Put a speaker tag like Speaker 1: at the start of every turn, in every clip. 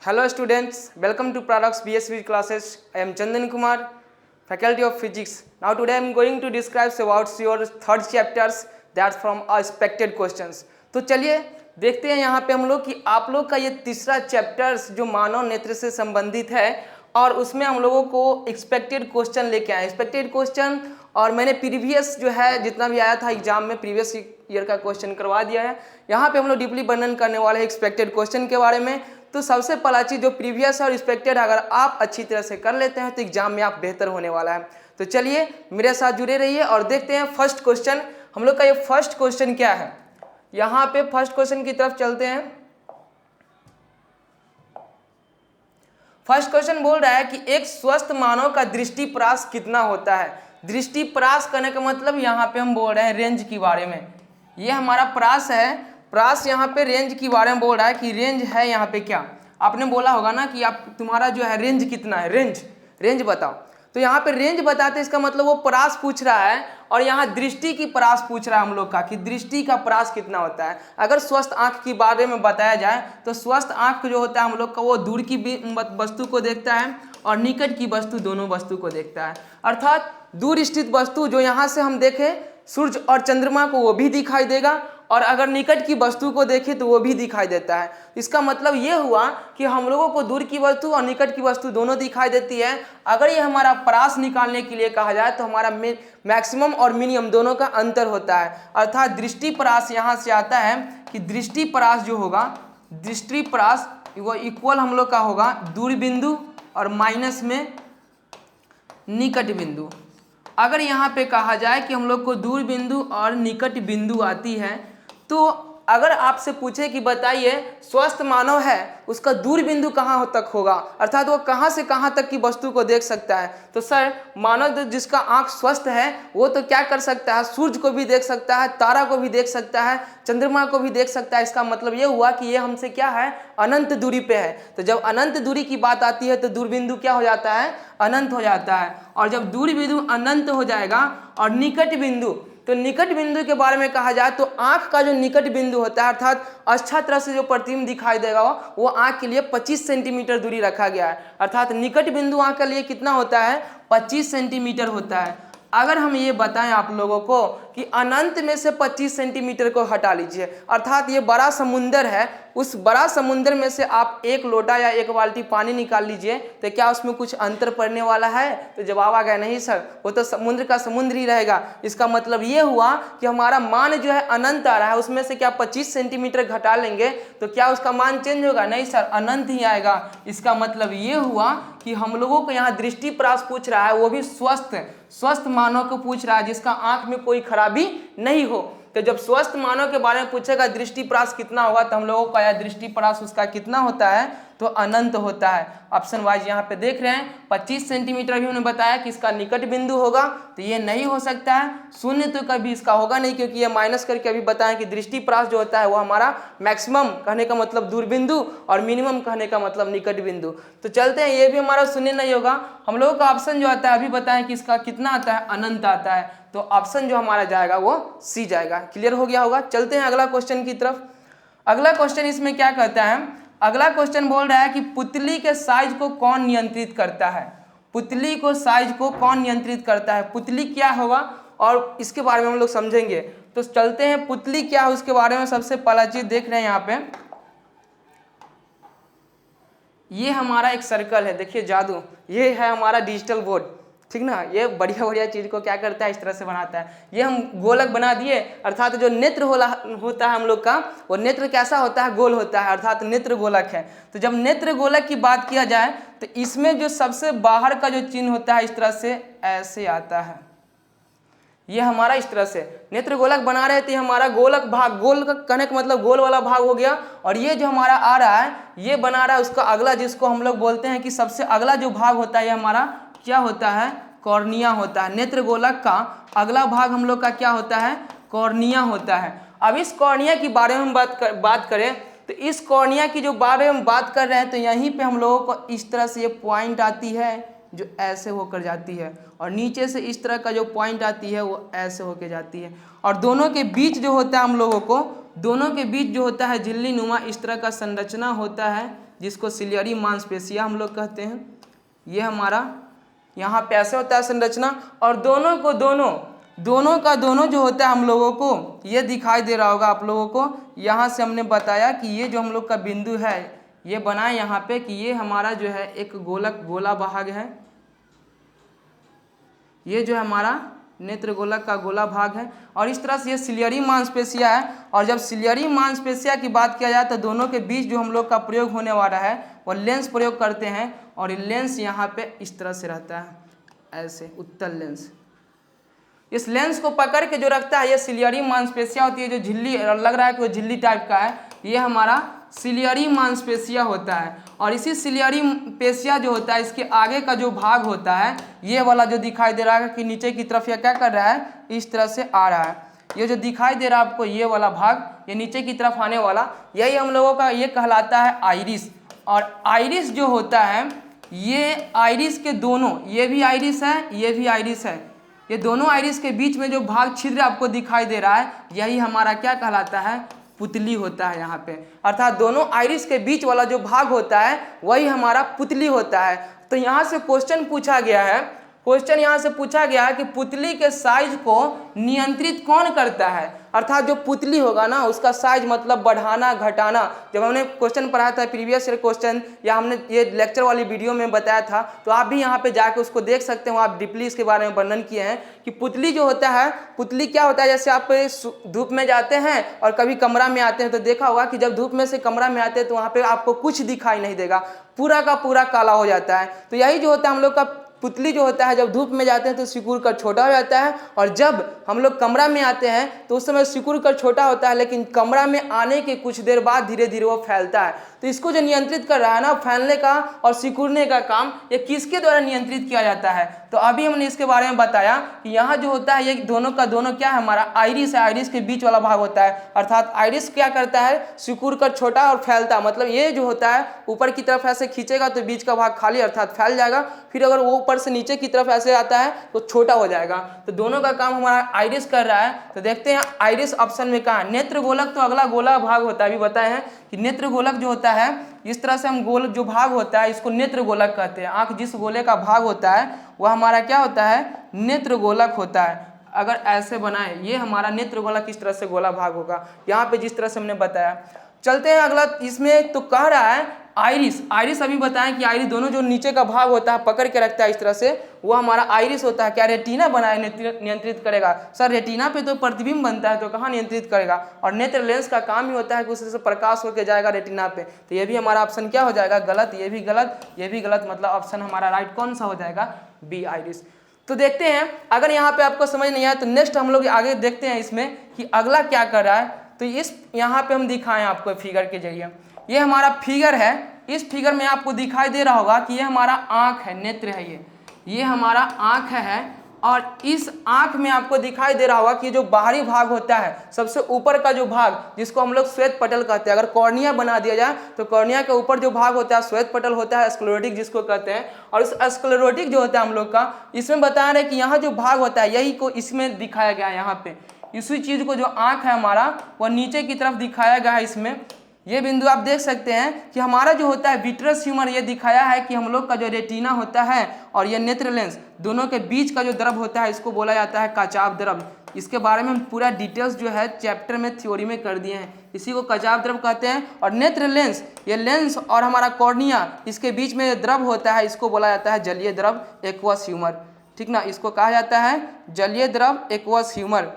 Speaker 1: Hello students, welcome to Products BSV classes. I am Chandan Kumar, Faculty of Physics. Now today I am going to describe about your third chapters that's from expected questions. तो चलिए देखते हैं यहाँ पे हम लोग कि आप लोग का ये तीसरा चैप्टर्स जो मानव नेत्र से संबंधित है और उसमें हम लोगों को एक्सपेक्टेड क्वेश्चन लेके आए। एक्सपेक्टेड क्वेश्चन और मैंने प्रीवियस जो है जितना भी आया था एग्जाम में प्रीवियस ईयर का क्वेश्चन करवा दिया है। यहाँ पे हम लोग डीपली वर्णन करने वाले हैं एक्सपेक्टेड क्वेश्चन के बारे में। तो सबसे पहला चीज़ जो प्रीवियस और एक्सपेक्टेड अगर आप अच्छी तरह से कर लेते हैं तो एग्जाम में आप बेहतर होने वाला है। तो चलिए मेरे साथ जुड़े रहिए और देखते हैं फर्स्ट क्वेश्चन। हम लोग का ये फर्स्ट क्वेश्चन क्या है, यहाँ पे फर्स्ट क्वेश्चन की तरफ चलते हैं। फर्स्ट क्वेश्चन बोल रहा है कि एक स्वस्थ मानव का दृष्टिपरास कितना होता है। दृष्टिपरास करने का मतलब यहाँ पे हम बोल रहे हैं रेंज के बारे में। ये हमारा प्रास है, प्रास यहाँ पे रेंज के बारे में बोल रहा है कि रेंज है यहाँ पे क्या। आपने बोला होगा ना कि आप तुम्हारा जो है रेंज कितना है, रेंज बताओ। तो यहाँ पे रेंज बताते इसका मतलब वो परास पूछ रहा है और यहाँ दृष्टि की परास पूछ रहा है हम लोग का कि दृष्टि का परास कितना होता है। अगर स्वस्थ आंख के बारे में बताया जाए तो स्वस्थ आंख जो होता है हम लोग का वो दूर की वस्तु को देखता है और निकट की वस्तु दोनों वस्तु को देखता है। अर्थात दूर स्थित वस्तु जो यहाँ से हम देखें सूर्य और चंद्रमा को वो भी दिखाई देगा और अगर निकट की वस्तु को देखें तो वो भी दिखाई देता है। इसका मतलब ये हुआ कि हम लोगों को दूर की वस्तु और निकट की वस्तु दोनों दिखाई देती है। अगर ये हमारा परास निकालने के लिए कहा जाए तो हमारा मैक्सिमम और मिनिमम दोनों का अंतर होता है। अर्थात दृष्टि परास यहाँ से आता है कि दृष्टि परास जो होगा, दृष्टि परास वो इक्वल हम लोग का होगा दूर बिंदु और माइनस में निकट बिंदु। अगर यहाँ पे कहा जाए कि हम लोग को दूर बिंदु और निकट बिंदु आती है तो अगर आपसे पूछे कि बताइए स्वस्थ मानव है उसका दूर बिंदु कहाँ तक होगा, अर्थात वो कहाँ से कहाँ तक की वस्तु को देख सकता है। तो सर मानव जिसका आंख स्वस्थ है वो तो क्या कर सकता है, सूर्य को भी देख सकता है, तारा को भी देख सकता है, चंद्रमा को भी देख सकता है। इसका मतलब ये हुआ कि ये हमसे क्या है, अनंत दूरी पे है। तो जब अनंत दूरी की बात आती है तो दूर बिंदु क्या हो जाता है, अनंत हो जाता है। और जब दूर बिंदु अनंत हो जाएगा और निकट बिंदु, तो निकट बिंदु के बारे में कहा जाए तो आंख का जो निकट बिंदु होता है अर्थात अच्छा तरह से जो प्रतिबिंब दिखाई देगा वो आंख के लिए 25 सेंटीमीटर दूरी रखा गया है। अर्थात निकट बिंदु आंख के लिए कितना होता है, 25 सेंटीमीटर होता है। अगर हम ये बताएं आप लोगों को कि अनंत में से 25 सेंटीमीटर को हटा लीजिए, अर्थात ये बड़ा समुंदर है, उस बड़ा समुंदर में से आप एक लोटा या एक बाल्टी पानी निकाल लीजिए तो क्या उसमें कुछ अंतर पड़ने वाला है। तो जवाब आ गया नहीं सर, वो तो समुद्र का समुद्र ही रहेगा। इसका मतलब ये हुआ कि हमारा मान जो है अनंत आ रहा है, उसमें से क्या 25 सेंटीमीटर घटा लेंगे तो क्या उसका मान चेंज होगा, नहीं सर अनंत ही आएगा। इसका मतलब ये हुआ कि हम लोगों को यहाँ दृष्टि परास पूछ रहा है, वो भी स्वस्थ मानव को पूछ रहा है जिसका आंख में कोई खराबी नहीं हो। तो जब स्वस्थ मानव के बारे में पूछेगा दृष्टि परास कितना होगा तो हम लोगों का दृष्टि परास उसका कितना होता है, तो अनंत होता है। ऑप्शन वाइज यहाँ पे देख रहे हैं 25 सेंटीमीटर भी उन्होंने बताया कि इसका निकट बिंदु होगा, तो ये नहीं हो सकता है। शून्य तो कभी इसका होगा नहीं क्योंकि ये माइनस करके अभी बताएं कि दृष्टि परास जो होता है वो हमारा मैक्सिमम कहने का मतलब दूर बिंदु और मिनिमम कहने का मतलब निकट बिंदु। तो चलते हैं, ये भी हमारा शून्य नहीं होगा। हम लोगों का ऑप्शन जो आता है अभी बताएं कि इसका कितना आता है, अनंत आता है। तो ऑप्शन जो हमारा जाएगा वो सी जाएगा। क्लियर हो गया होगा। चलते हैं अगला क्वेश्चन की तरफ। अगला क्वेश्चन इसमें क्या कहता है, अगला क्वेश्चन बोल रहा है कि पुतली के साइज को कौन नियंत्रित करता है। पुतली को साइज को कौन नियंत्रित करता है, पुतली क्या होगा और इसके बारे में हम लोग समझेंगे। तो चलते हैं, पुतली क्या है उसके बारे में सबसे पहला चीज देख रहे हैं यहाँ पे। ये हमारा एक सर्कल है, देखिए जादू, ये है हमारा डिजिटल बोर्ड, ठीक ना। ये बढ़िया चीज को क्या करता है, इस तरह से बनाता है। ये हम गोलक बना दिए, अर्थात जो नेत्र होता है हम लोग का, वो नेत्र कैसा होता है, गोल होता है, अर्थात नेत्र गोलक है। तो जब नेत्र गोलक की बात किया जाए तो इसमें जो सबसे बाहर का जो चिन्ह होता है इस तरह से ऐसे आता है। ये हमारा इस तरह से नेत्र गोलक बना रहे थे, हमारा गोलक भाग, गोल कहने का मतलब गोल वाला भाग हो गया। और ये जो हमारा आ रहा है ये बना रहा है उसका अगला, जिसको हम लोग बोलते हैं कि सबसे अगला जो भाग होता है ये हमारा क्या होता है, कॉर्निया होता है। नेत्र गोलक का अगला भाग हम लोग का क्या होता है, कॉर्निया होता है। अब इस कॉर्निया की बारे में हम बात करें तो इस कॉर्निया की जो बारे में हम बात कर रहे हैं तो यहीं पे हम लोगों को इस तरह से ये पॉइंट आती है जो ऐसे होकर जाती है और नीचे से इस तरह का जो पॉइंट आती है वो ऐसे होकर जाती है। और दोनों के बीच जो होता है हम लोगों को, दोनों के बीच जो होता है झिल्ली नुमा इस तरह का संरचना होता है जिसको सिलियरी मांसपेशिया हम लोग कहते हैं। ये हमारा यहाँ पे ऐसे होता है संरचना, और दोनों का दोनों जो होता है हम लोगों को ये दिखाई दे रहा होगा आप लोगों को। यहाँ से हमने बताया कि ये जो हम लोग का बिंदु है ये बना है यहाँ पे कि ये हमारा जो है एक गोला भाग है। ये जो है हमारा नेत्र गोलक का गोला भाग है, और इस तरह से ये सिलियरी मांसपेशिया है। और जब सिलियरी मांसपेशिया की बात किया जाए तो दोनों के बीच जो हम लोग का प्रयोग होने वाला है वो लेंस प्रयोग करते हैं, और ये लेंस यहाँ पे इस तरह से रहता है, ऐसे उत्तल लेंस। इस लेंस को पकड़ के जो रखता है ये सिलियरी मांसपेशिया होती है। जो झिल्ली लग रहा है कि वो झिल्ली टाइप का है, ये हमारा सिलियरी मांसपेशिया होता है। और इसी सिलियरी पेशिया जो होता है इसके आगे का जो भाग होता है ये वाला जो दिखाई दे रहा है कि नीचे की तरफ ये क्या कर रहा है, इस तरह से आ रहा है। ये जो दिखाई दे रहा है आपको ये वाला भाग, ये नीचे की तरफ आने वाला, यही हम लोगों का ये कहलाता है आइरिस। और आइरिस जो होता है ये आइरिस के दोनों, ये भी आइरिस है, ये भी आइरिस है, ये दोनों आइरिस के बीच में जो भाग छिद्र आपको दिखाई दे रहा है यही हमारा क्या कहलाता है, पुतली होता है यहाँ पे। अर्थात दोनों आइरिस के बीच वाला जो भाग होता है वही हमारा पुतली होता है। तो यहाँ से क्वेश्चन पूछा गया है, कि पुतली के साइज को नियंत्रित कौन करता है। अर्थात जो पुतली होगा ना उसका साइज मतलब बढ़ाना घटाना। जब हमने क्वेश्चन पढ़ाया था प्रीवियस ईयर क्वेश्चन, या हमने ये लेक्चर वाली वीडियो में बताया था, तो आप भी यहाँ पे जाके उसको देख सकते हो। आप डीपली इसके बारे में वर्णन किए हैं कि पुतली जो होता है, पुतली क्या होता है, जैसे आप धूप में जाते हैं और कभी कमरा में आते हैं तो देखा होगा कि जब धूप में से कमरा में आते हैं तो वहाँ पे आपको कुछ दिखाई नहीं देगा, पूरा का पूरा काला हो जाता है। तो यही जो होता है हम लोग का पुतली जो होता है, जब धूप में जाते हैं तो सिकुड़ कर छोटा हो जाता है, और जब हम लोग कमरा में आते हैं तो उस समय सिकुड़ कर छोटा होता है, लेकिन कमरा में आने के कुछ देर बाद धीरे धीरे वो फैलता है। तो इसको जो नियंत्रित कर रहा है ना, फैलने का और सिकुड़ने का काम, ये किसके द्वारा नियंत्रित किया जाता है। तो अभी हमने इसके बारे में बताया कि यहाँ जो होता है ये दोनों का दोनों क्या है, हमारा आइरिस है, आइरिस के बीच वाला भाग होता है। अर्थात आइरिस क्या करता है, सिकुड़ कर छोटा और फैलता, मतलब ये जो होता है ऊपर की तरफ ऐसे खींचेगा तो बीच का भाग खाली अर्थात फैल जाएगा, फिर अगर वो ऊपर से नीचे की तरफ ऐसे आता है तो छोटा हो जाएगा। तो दोनों का काम हमारा आइरिस कर रहा है। तो देखते हैं आइरिस ऑप्शन में कहाँ है। नेत्र गोलक तो अगला गोला भाग होता है, अभी बताए हैं कि नेत्र गोलक जो होता है इस तरह से हम गोल जो भाग होता है इसको नेत्र गोलक कहते हैं। आंख जिस गोले का भाग होता है वह हमारा क्या होता है, नेत्र गोलक होता है। अगर ऐसे बनाए ये हमारा नेत्र गोलक किस तरह से गोला भाग होगा, यहाँ पे जिस तरह से हमने बताया। चलते हैं अगला, इसमें तो कह रहा है आइरिस। आइरिस अभी बताएं कि आइरिस दोनों जो नीचे का भाग होता है पकड़ के रखता है इस तरह से, वो हमारा आइरिस होता है। क्या रेटिना बनाए नियंत्रित करेगा? सर रेटिना पे तो प्रतिबिंब बनता है तो कहाँ नियंत्रित करेगा। और नेत्र लेंस का काम ही होता है कि उससे प्रकाश होकर जाएगा रेटिना पे। तो ये भी हमारा ऑप्शन क्या हो जाएगा, गलत। ये भी गलत, ये भी गलत, मतलब ऑप्शन हमारा राइट कौन सा हो जाएगा, बी आइरिस। तो देखते हैं अगर यहाँ पे आपको समझ नहीं आया तो नेक्स्ट हम लोग आगे देखते हैं इसमें कि अगला क्या कर रहा है। तो इस यहाँ पे हम दिखाएं आपको फिगर के जरिए, ये हमारा फिगर है। इस फिगर में आपको दिखाई दे रहा होगा कि ये हमारा आँख है, नेत्र है, ये हमारा आँख है। और इस आँख में आपको दिखाई दे रहा होगा कि जो बाहरी भाग होता है, सबसे ऊपर का जो भाग जिसको हम लोग श्वेत पटल कहते हैं, अगर कॉर्निया बना दिया जाए तो कॉर्निया के ऊपर जो भाग होता है श्वेत पटल होता है, स्क्लेरोटिक जिसको कहते हैं। और इस स्क्लेरोटिक जो होता है हम लोग का, इसमें बता रहे हैं कि यहाँ जो भाग होता है यही को इसमें दिखाया गया है। यहाँ पे इसी चीज़ को जो आँख है हमारा वह नीचे की तरफ दिखाया गया है। इसमें ये बिंदु आप देख सकते हैं कि हमारा जो होता है विट्रस ह्यूमर, ये दिखाया है कि हम लोग का जो रेटिना होता है और ये नेत्र लेंस दोनों के बीच का जो द्रव होता है इसको बोला जाता है कचाव द्रव। इसके बारे में हम पूरा डिटेल्स जो है चैप्टर में थ्योरी में कर दिए हैं, इसी को कचाव द्रव कहते हैं। और नेत्र लेंस, ये लेंस और हमारा कॉर्निया इसके बीच में द्रव होता है, इसको बोला जाता है जलीय द्रव एक्वस ह्यूमर। ठीक ना, इसको कहा जाता है जलीय द्रव एक्वस ह्यूमर।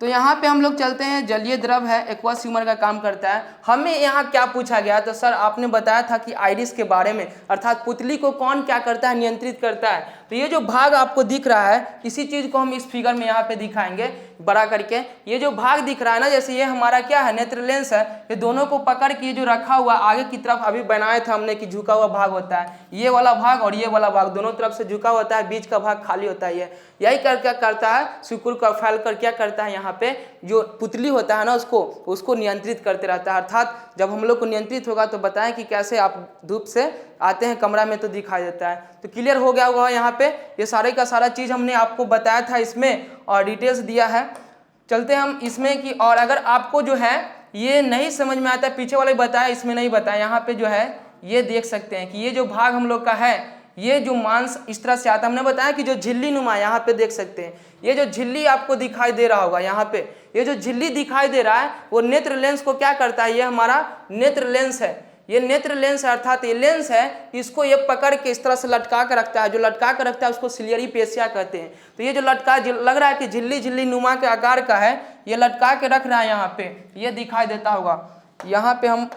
Speaker 1: तो यहाँ पे हम लोग चलते हैं, जलीय द्रव है, एक्वस ह्यूमर का काम करता है। हमें यहाँ क्या पूछा गया, तो सर आपने बताया था कि आइरिस के बारे में, अर्थात पुतली को कौन क्या करता है, नियंत्रित करता है। तो ये जो भाग आपको दिख रहा है, इसी चीज़ को हम इस फिगर में यहाँ पे दिखाएंगे बड़ा करके। ये जो भाग दिख रहा है ना, जैसे ये हमारा क्या है, नेत्र लेंस है, ये दोनों को पकड़ के जो रखा हुआ आगे की तरफ अभी बनाया था हमने कि झुका हुआ भाग होता है, ये वाला भाग और ये वाला भाग दोनों तरफ से झुका होता है, बीच का भाग खाली होता है। यही क्या करता है, सिकुड़ कर फैल कर क्या करता है, यहाँ पे जो पुतली होता है ना उसको नियंत्रित करते रहता है। अर्थात जब हम लोग को नियंत्रित होगा तो बताएं कि कैसे आप धूप से आते हैं कमरा में तो दिखाई देता है। तो क्लियर हो गया होगा यहाँ पे, ये सारे का सारा चीज़ हमने आपको बताया था इसमें और डिटेल्स दिया है। चलते हैं हम इसमें कि, और अगर आपको जो है ये नहीं समझ में आता, पीछे वाले बताया इसमें नहीं बताया। यहाँ पे जो है ये देख सकते हैं कि ये जो भाग हम लोग का है, ये जो मांस इस तरह से आता है। हमने बताया कि जो झिल्ली नुमा, यहाँ पे देख सकते हैं ये जो झिल्ली आपको दिखाई दे रहा होगा, यहाँ पे ये जो झिल्ली दिखाई दे रहा है वो नेत्र लेंस को क्या करता है, ये हमारा नेत्र लेंस है। ये नेत्र लेंस है, अर्थात ये लेंस है, इसको ये पकड़ के इस तरह से लटका के रखता है। जो लटका के रखता है उसको सिलियरी पेशिया कहते हैं। तो ये जो लटका लग रहा है कि झिल्ली झिल्ली नुमा के आकार का है, ये लटका के रख रहा है। यहाँ पे ये दिखाई देता होगा, यहाँ पे हम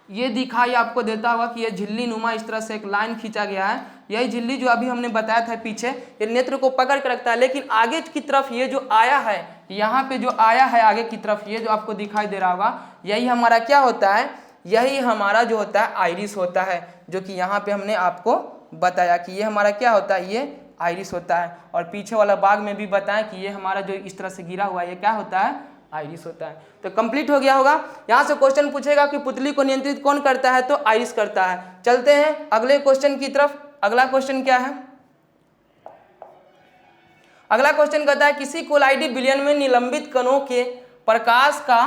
Speaker 1: ये दिखाई आपको देता होगा कि ये झिल्ली नुमा इस तरह से एक लाइन खींचा गया है। यही झिल्ली जो अभी हमने बताया था पीछे, ये नेत्र को पकड़ के रखता है। लेकिन आगे की तरफ ये जो आया है, यहाँ पे जो आया है आगे की तरफ, ये जो आपको दिखाई दे रहा होगा, यही हमारा क्या होता है, यही हमारा जो होता है आइरिस होता है। जो कि यहाँ पे हमने आपको बताया कि ये हमारा क्या होता है, ये आइरिस होता है। और पीछे वाला भाग में भी बताया कि ये हमारा जो इस तरह से गिरा हुआ है, ये क्या होता है, आइरिस होता है। तो कंप्लीट हो गया होगा। यहाँ से क्वेश्चन पूछेगा कि पुतली को नियंत्रित कौन करता है, तो आइरिस करता है। चलते हैं अगले क्वेश्चन की तरफ। अगला क्वेश्चन क्या है, अगला क्वेश्चन कहता है किसी कोलाइडी विलयन में निलंबित कणों के प्रकाश का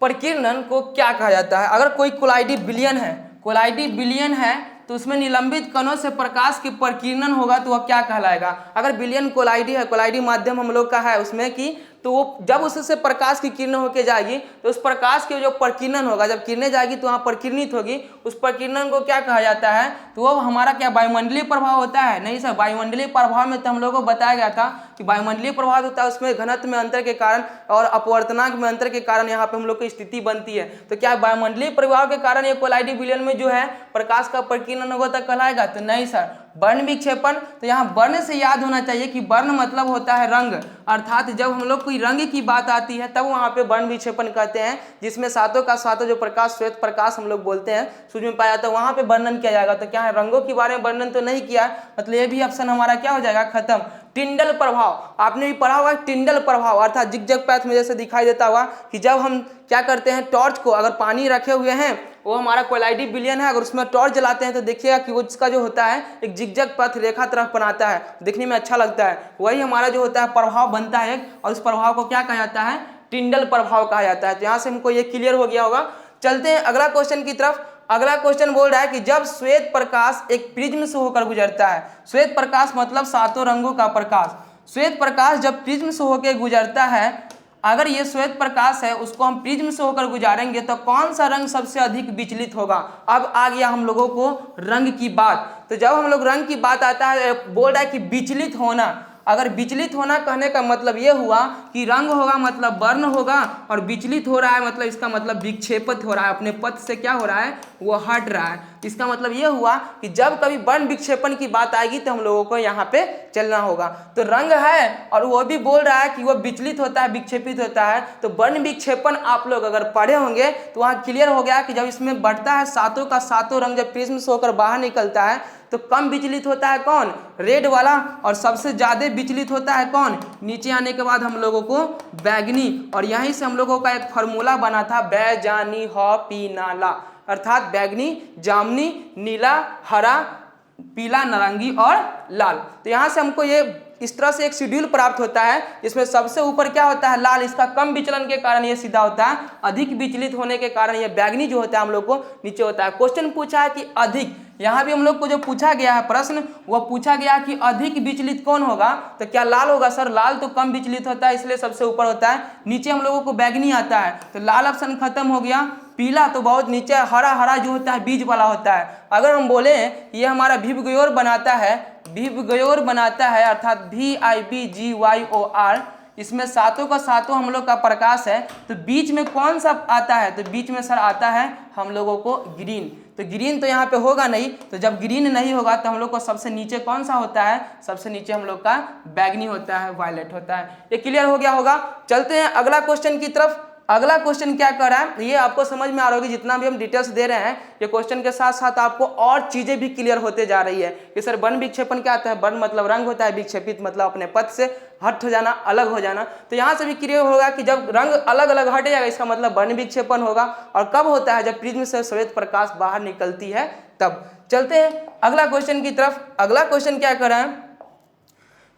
Speaker 1: प्रकीर्णन को क्या कहा जाता है। अगर कोई कोलाइडी विलयन है, कोलाइडी विलयन है, तो उसमें निलंबित कणों से प्रकाश के प्रकीर्णन होगा तो वह क्या कहलाएगा। अगर विलयन कोलाइडी है, कोलाइडी माध्यम हम लोग का है उसमें की, तो वो जब उससे प्रकाश की किरण होके जाएगी तो उस प्रकाश की जो प्रकीर्णन होगा, जब किरणें जाएगी तो वहाँ प्रकीर्णित होगी, उस प्रकीर्णन को क्या कहा जाता है, तो वो हमारा क्या वायुमंडलीय प्रभाव होता है। नहीं सर, वायुमंडलीय प्रभाव में तो हम लोगों को बताया गया था कि वायुमंडलीय प्रभाव होता है, उसमें घनत्व में अंतर के कारण और अपवर्तनांक में अंतर के कारण यहाँ पे हम लोग की स्थिति बनती है। तो क्या वायुमंडलीय प्रभाव के कारण ये कोलाइडी विलयन में जो है प्रकाश का प्रकीर्णन होगा तो कहलाएगा, तो नहीं सर। वर्ण विक्षेपण, तो यहाँ वर्ण से याद होना चाहिए कि वर्ण मतलब होता है रंग, अर्थात जब हम लोग कोई रंग की बात आती है तब वहाँ पे वर्ण विक्षेपण कहते हैं, जिसमें सातों का सातों जो प्रकाश श्वेत प्रकाश हम लोग बोलते हैं सूर्य में पाया जाता है, वहाँ पे वर्णन किया जाएगा। तो क्या है, रंगों के बारे में वर्णन तो नहीं किया, मतलब ये भी ऑप्शन हमारा क्या हो जाएगा, खत्म। टिंडल प्रभाव, आपने भी पढ़ा होगा टिंडल प्रभाव, अर्थात जिगजैग पैथ में जैसे दिखाई देता हुआ कि जब हम क्या करते हैं, टॉर्च को अगर पानी रखे हुए हैं, वो हमारा कोलाइडी विलयन है, अगर उसमें टॉर्च जलाते हैं तो देखिएगा कि वो उसका जो होता है एक जिगजैग पथ रेखा तरफ बनाता है, देखने में अच्छा लगता है। वही हमारा जो होता है प्रभाव बनता है, और उस प्रभाव को क्या कहा जाता है, टिंडल प्रभाव कहा जाता है। तो यहाँ से हमको ये क्लियर हो गया होगा। चलते हैं अगला क्वेश्चन की तरफ। अगला क्वेश्चन बोल रहा है कि जब श्वेत प्रकाश एक प्रिज्म से होकर गुजरता है, श्वेत प्रकाश मतलब सातों रंगों का प्रकाश, श्वेत प्रकाश जब प्रिज्म से होकर गुजरता है, अगर ये श्वेत प्रकाश है उसको हम प्रिज्म से होकर गुजारेंगे तो कौन सा रंग सबसे अधिक विचलित होगा। अब आ गया हम लोगों को रंग की बात। तो जब हम लोग रंग की बात आता है, बोल रहा है कि विचलित होना, अगर विचलित होना कहने का मतलब ये हुआ कि रंग होगा मतलब वर्ण होगा, और विचलित हो रहा है मतलब इसका मतलब विक्षेपित हो रहा है, अपने पथ से क्या हो रहा है, वो हट रहा है। इसका मतलब ये हुआ कि जब कभी वर्ण विक्षेपण की बात आएगी तो हम लोगों को यहाँ पे चलना होगा। तो रंग है और वो भी बोल रहा है कि वो विचलित होता है, विक्षेपित होता है। तो वर्ण विक्षेपण आप लोग अगर पढ़े होंगे तो वहाँ क्लियर हो गया कि जब इसमें बढ़ता है सातों का सातों रंग, जब प्रिज्म से होकर बाहर निकलता है तो कम विचलित होता है कौन, रेड वाला, और सबसे ज्यादा विचलित होता है कौन, नीचे आने के बाद हम लोगों को बैगनी। और यहीं से हम लोगों का एक फार्मूला बना था, बैजानी ह पीनाला, अर्थात बैगनी, जामनी, नीला, हरा, पीला, नारंगी और लाल। तो यहाँ से हमको ये इस तरह से एक शेड्यूल प्राप्त होता है, जिसमें सबसे ऊपर क्या होता है, लाल, इसका कम विचलन के कारण ये सीधा होता है, अधिक विचलित होने के कारण ये बैगनी जो होता है हम लोग को नीचे होता है। क्वेश्चन पूछा है कि अधिक, यहाँ भी हम लोग को जो पूछा गया है प्रश्न, वो पूछा गया कि अधिक विचलित कौन होगा, तो क्या लाल होगा सर, लाल तो कम विचलित होता है इसलिए सबसे ऊपर होता है, नीचे हम लोगों को बैगनी आता है, तो लाल ऑप्शन खत्म हो गया। पीला तो बहुत नीचे, हरा, हरा जो होता है बीज वाला होता है। अगर हम बोले ये हमारा भिवगयोर बनाता है, भिवगयोर बनाता है, अर्थात VIBGYOR, इसमें सातों का सातों हम लोग का प्रकाश है, तो बीच में कौन सा आता है, तो बीच में सर आता है हम लोगों को ग्रीन। तो ग्रीन तो यहाँ पे होगा नहीं, तो जब ग्रीन नहीं होगा तो हम लोग को सबसे नीचे कौन सा होता है, सबसे नीचे हम लोग का बैगनी होता है, वायलेट होता है। ये क्लियर हो गया होगा। चलते हैं अगला क्वेश्चन की तरफ। अगला क्वेश्चन क्या कर रहा है, ये आपको समझ में आ रहा होगी, जितना भी हम डिटेल्स दे रहे हैं ये क्वेश्चन के साथ साथ आपको और चीजें भी क्लियर होते जा रही है कि सर वर्ण विक्षेपण क्या आता है, वर्ण मतलब रंग होता है, विक्षेपित मतलब अपने पथ से हट हो जाना, अलग हो जाना। तो यहाँ से भी क्लियर होगा कि जब रंग अलग अलग हट जाएगा इसका मतलब वर्ण विक्षेपण होगा, और कब होता है, जब प्रिज्म से श्वेत प्रकाश बाहर निकलती है तब। चलते हैं अगला क्वेश्चन की तरफ। अगला क्वेश्चन क्या कर रहा है,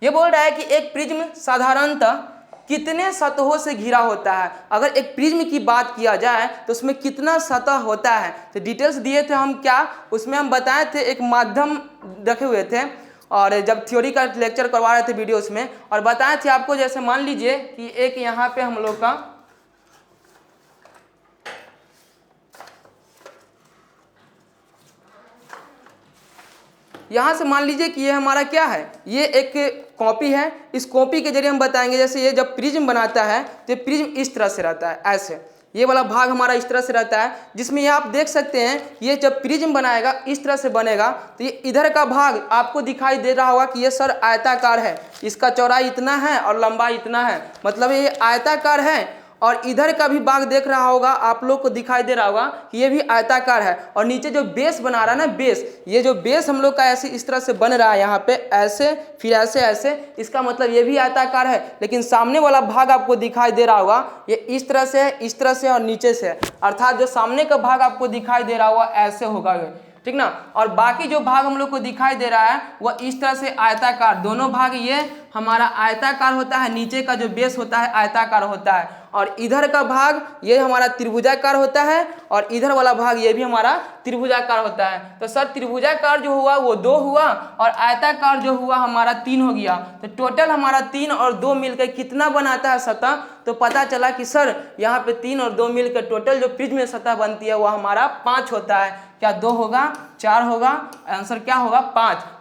Speaker 1: ये बोल रहा है कि एक प्रिज्म साधारणतः कितने सतहों से घिरा होता है। अगर एक प्रिज्म की बात किया जाए तो उसमें कितना सतह होता है, तो डिटेल्स दिए थे हम क्या, उसमें हम बताए थे एक माध्यम रखे हुए थे, और जब थ्योरी का लेक्चर करवा रहे थे वीडियोस में, और बताए थे आपको, जैसे मान लीजिए कि एक यहाँ पे हम लोग का यहाँ से मान लीजिए कि ये हमारा क्या है, ये एक कॉपी है। इस कॉपी के जरिए हम बताएंगे, जैसे ये जब प्रिज्म बनाता है तो ये प्रिज्म इस तरह से रहता है, ऐसे ये वाला भाग हमारा इस तरह से रहता है, जिसमें ये आप देख सकते हैं ये जब प्रिज्म बनाएगा इस तरह से बनेगा, तो ये इधर का भाग आपको दिखाई दे रहा होगा कि ये सर आयताकार है, इसका चौड़ाई इतना है और लंबाई इतना है, मतलब ये आयताकार है। और इधर का भी भाग देख रहा होगा, आप लोग को दिखाई दे रहा होगा कि ये भी आयताकार है। और नीचे जो बेस बना रहा है ना, बेस, ये जो बेस हम लोग का ऐसे इस तरह से बन रहा है, यहाँ पे ऐसे, फिर ऐसे ऐसे, इसका मतलब ये भी आयताकार है। लेकिन सामने वाला भाग आपको दिखाई दे रहा होगा, ये इस तरह से है, इस तरह से और नीचे से है, अर्थात जो सामने का भाग आपको दिखाई दे रहा होगा ऐसे होगा ये, ठीक ना। और बाकी जो भाग हम लोग को दिखाई दे रहा है वह इस तरह से आयताकार, दोनों भाग ये हमारा आयताकार होता है, नीचे का जो बेस होता है आयताकार होता है, और इधर का भाग ये हमारा त्रिभुजाकार होता है, और इधर वाला भाग ये भी हमारा त्रिभुजाकार होता है। तो सर त्रिभुजाकार जो हुआ वो 2 हुआ, और आयताकार जो हुआ हमारा 3 हो गया। तो टोटल हमारा 3 और 2 मिलकर कितना बनाता है सतह, तो पता चला कि सर यहाँ पे 3 और 2 मिलकर टोटल जो प्रिज्म में सतह बनती है वह हमारा 5 होता है। क्या 2 होगा, 4 होगा, आंसर क्या होगा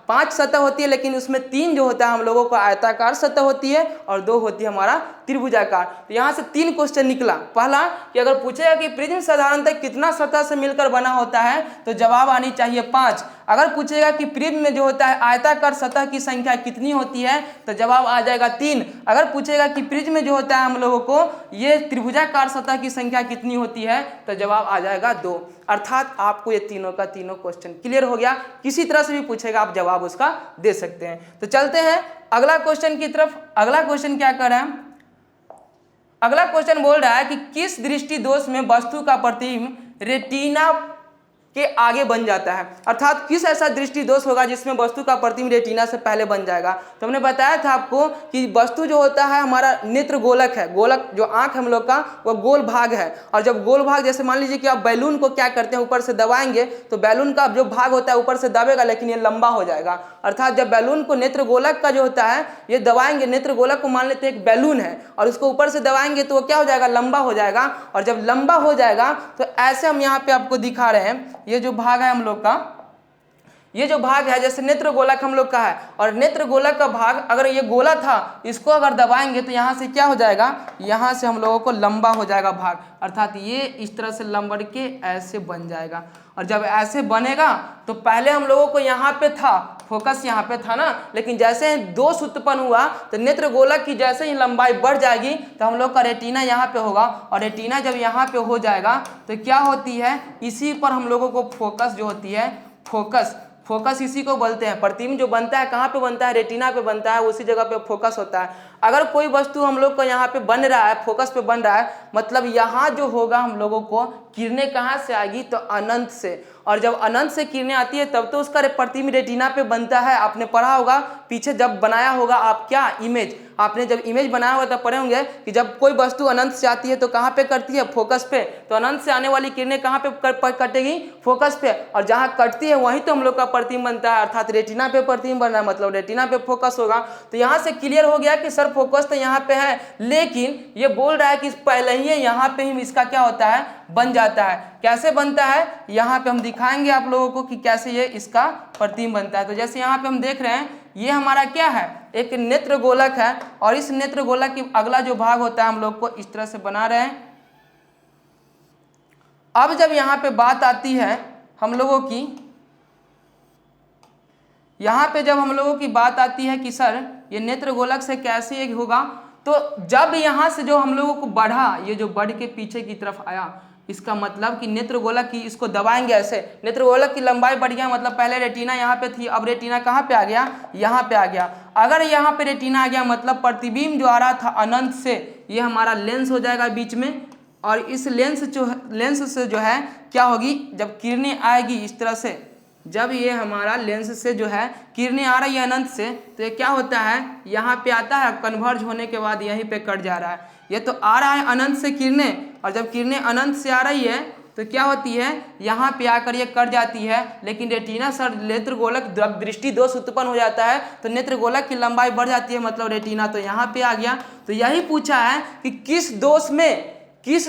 Speaker 1: 5 सतह होती है, लेकिन उसमें 3 जो होता है हम लोगों को आयताकार सतह होती है और 2 होती है हमारा त्रिभुजाकार। तो यहाँ से 3 क्वेश्चन निकला। पहला कि अगर पूछेगा कि प्रिज्म साधारणतः कितना सतह से मिलकर बना होता है, तो जवाब आनी चाहिए 5। अगर पूछेगा कि प्रिज्म में जो होता है आयताकार सतह की संख्या कितनी होती है, तो जवाब आ जाएगा 3। अगर पूछेगा कि प्रिज्म में जो होता है हम लोगों को ये त्रिभुजाकार सतह की संख्या कितनी होती है, तो जवाब आ जाएगा 2। अर्थात आपको ये तीनों का तीनों क्वेश्चन क्लियर हो गया। किसी तरह से भी पूछेगा आप जवाब उसका दे सकते हैं। तो चलते हैं अगला क्वेश्चन की तरफ। अगला क्वेश्चन क्या कर रहे हैं, अगला क्वेश्चन बोल रहा है कि किस दृष्टि दोष में वस्तु का प्रतिबिंब रेटिना के आगे बन जाता है, अर्थात किस ऐसा दृष्टि दोष होगा जिसमें वस्तु का प्रतिबिंब रेटिना से पहले बन जाएगा। तो हमने बताया था आपको कि वस्तु जो होता है हमारा नेत्र गोलक है, गोलक जो आंख हम लोग का वो गोल भाग है, और जब गोल भाग, जैसे मान लीजिए कि आप बैलून को क्या करते हैं ऊपर से दबाएंगे, तो बैलून का जो भाग होता है ऊपर से दबेगा लेकिन ये लंबा हो जाएगा। अर्थात जब बैलून को नेत्र गोलक का जो होता है ये दबाएंगे, नेत्र गोलक को मान लेते हैं एक बैलून है, और उसको ऊपर से दबाएंगे तो वो क्या हो जाएगा, लंबा हो जाएगा। और जब लंबा हो जाएगा तो ऐसे हम यहाँ पे आपको दिखा रहे हैं, ये जो भाग है हम लोग का, ये जो भाग है जैसे नेत्र गोलक हम लोग का है, और नेत्र गोलक का भाग अगर ये गोला था, इसको अगर दबाएंगे तो यहाँ से क्या हो जाएगा, यहाँ से हम लोगों को लंबा हो जाएगा भाग, अर्थात ये इस तरह से लंबड़ के ऐसे बन जाएगा। और जब ऐसे बनेगा तो पहले हम लोगों को यहाँ पे था फोकस, यहाँ पे था ना, लेकिन जैसे दोष उत्पन्न हुआ तो नेत्र गोलक की जैसे ही लंबाई बढ़ जाएगी तो हम लोग का रेटिना यहाँ पे होगा, और रेटिना जब यहाँ पे हो जाएगा तो क्या होती है, इसी पर हम लोगों को फोकस जो होती है, फोकस इसी को बोलते हैं। प्रतिबिंब जो बनता है कहाँ पे बनता है, रेटिना पे बनता है, उसी जगह पे फोकस होता है। अगर कोई वस्तु हम लोग को यहाँ पे बन रहा है, फोकस पे बन रहा है, मतलब यहाँ जो होगा हम लोगों को किरणें कहाँ से आएगी, तो अनंत से, और जब अनंत से किरणें आती है तब तो उसका प्रतिबिंब रेटिना पे बनता है। आपने पढ़ा होगा पीछे जब बनाया होगा आप क्या इमेज, आपने जब इमेज बनाया होगा तब पढ़े होंगे कि जब कोई वस्तु अनंत से आती है तो कहाँ पे करती है, फोकस पे। तो अनंत से आने वाली किरणें कहाँ पे कटेगी, फोकस पे, और जहाँ कटती है वहीं तो हम लोग का प्रतिबिंब बनता है, अर्थात रेटिना पे प्रतिबिंब बन रहा है, मतलब रेटिना पे फोकस होगा। तो यहाँ से क्लियर हो गया कि सर फोकस तो यहाँ पे है, लेकिन ये बोल रहा है कि पहले ही यहाँ पे ही इसका क्या होता है, बन जाता है। कैसे बनता है यहाँ पे हम दिखाएंगे आप लोगों को कि कैसे ये इसका प्रतिबिंब बनता है। तो जैसे यहाँ पे हम देख रहे हैं ये हमारा क्या है, एक नेत्र गोलक है, और इस नेत्र गोलक की अगला जो भाग होता है हम लोग को इस तरह से बना रहे हैं। अब जब यहाँ पे बात आती है हम लोगों की, यहाँ पे जब हम लोगों की बात आती है कि सर ये नेत्र गोलक से कैसे एक होगा, तो जब यहाँ से जो हम लोगों को बढ़ा, ये जो बढ़ के पीछे की तरफ आया, इसका मतलब कि नेत्र गोलक की इसको दबाएंगे ऐसे, नेत्र गोलक की लंबाई बढ़ गया, मतलब पहले रेटिना यहाँ पे थी, अब रेटिना कहाँ पे आ गया, यहाँ पे आ गया। अगर यहाँ पे रेटिना आ गया मतलब प्रतिबिंब जो आ रहा था अनंत से, ये हमारा लेंस हो जाएगा बीच में, और इस लेंस से जो है क्या होगी, जब किरणें आएगी इस तरह से, जब ये हमारा लेंस से जो है किरणें आ रही है अनंत से, तो ये क्या होता है, यहाँ पे आता है, कन्वर्ज होने के बाद यहीं पे कट जा रहा है। ये तो आ रहा है अनंत से किरणें, और जब किरणें अनंत से आ रही है तो क्या होती है, यहाँ पे आकर ये कट जाती है। लेकिन रेटिना सर नेत्र गोलक जब दृष्टि दोष उत्पन्न हो जाता है तो नेत्र गोलक की लंबाई बढ़ जाती है, मतलब रेटिना तो यहाँ पे आ गया। तो यही पूछा है कि किस